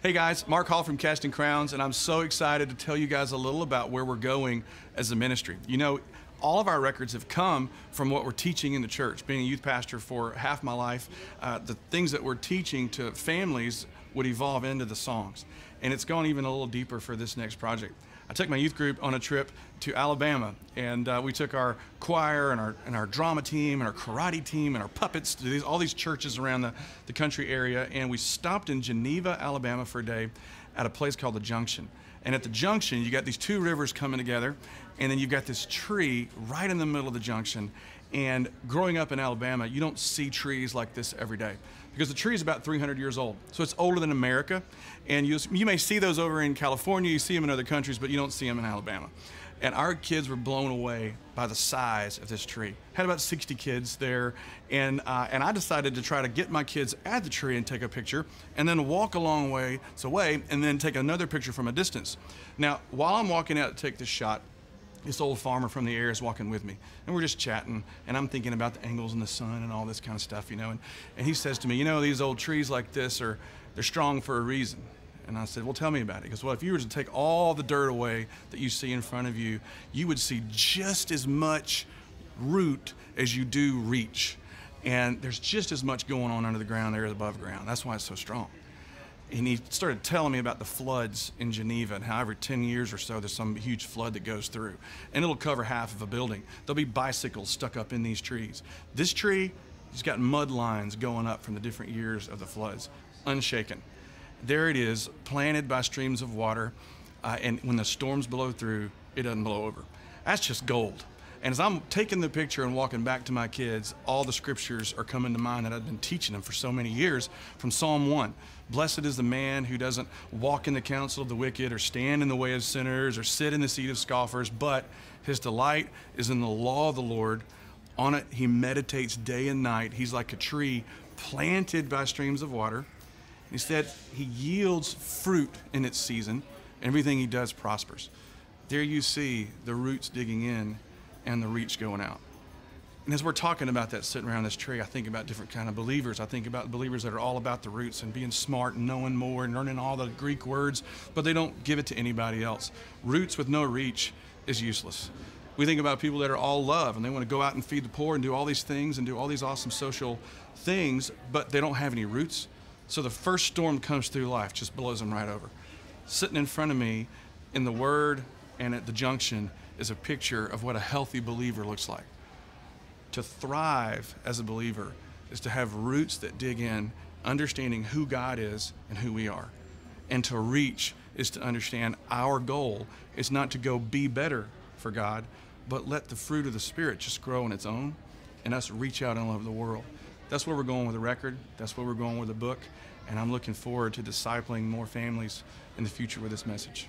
Hey guys, Mark Hall from Casting Crowns, and I'm so excited to tell you guys a little about where we're going as a ministry. You know, all of our records have come from what we're teaching in the church. Being a youth pastor for half my life, the things that we're teaching to families would evolve into the songs. And it's gone even a little deeper for this next project. I took my youth group on a trip to Alabama, and we took our choir and our drama team and our karate team and our puppets to all these churches around the country area, and we stopped in Geneva, Alabama for a day at a place called the Junction. And at the Junction, you got these two rivers coming together, and then you've got this tree right in the middle of the junction. And growing up in Alabama, you don't see trees like this every day because the tree is about 300 years old. So it's older than America. And you may see those over in California, you see them in other countries, but you don't see them in Alabama. And our kids were blown away by the size of this tree. Had about 60 kids there, and I decided to try to get my kids at the tree and take a picture, and then walk a long way, and then take another picture from a distance. Now, while I'm walking out to take this shot, this old farmer from the area is walking with me, and we're just chatting, and I'm thinking about the angles in the sun and all this kind of stuff, you know, and he says to me, you know, these old trees like this they're strong for a reason. And I said, well, tell me about it. He goes, well, if you were to take all the dirt away that you see in front of you, you would see just as much root as you do reach. And there's just as much going on under the ground there as above ground. That's why it's so strong. And he started telling me about the floods in Geneva and how every 10 years or so there's some huge flood that goes through. And it'll cover half of a building. There'll be bicycles stuck up in these trees. This tree has got mud lines going up from the different years of the floods, unshaken. There it is, planted by streams of water, and when the storms blow through, it doesn't blow over. That's just gold. And as I'm taking the picture and walking back to my kids, all the scriptures are coming to mind that I've been teaching them for so many years from Psalm 1. Blessed is the man who doesn't walk in the counsel of the wicked or stand in the way of sinners or sit in the seat of scoffers, but his delight is in the law of the Lord. On it he meditates day and night. He's like a tree planted by streams of water. He said he yields fruit in its season. Everything he does prospers. There you see the roots digging in and the reach going out. And as we're talking about that sitting around this tree, I think about different kind of believers. I think about believers that are all about the roots and being smart and knowing more and learning all the Greek words, but they don't give it to anybody else. Roots with no reach is useless. We think about people that are all love and they want to go out and feed the poor and do all these things and do all these awesome social things, but they don't have any roots. So the first storm comes through life, just blows them right over. Sitting in front of me in the Word and at the Junction is a picture of what a healthy believer looks like. To thrive as a believer is to have roots that dig in, understanding who God is and who we are. And to reach is to understand our goal is not to go be better for God, but let the fruit of the Spirit just grow on its own and us reach out all over the world. That's where we're going with the record. That's where we're going with the book. And I'm looking forward to discipling more families in the future with this message.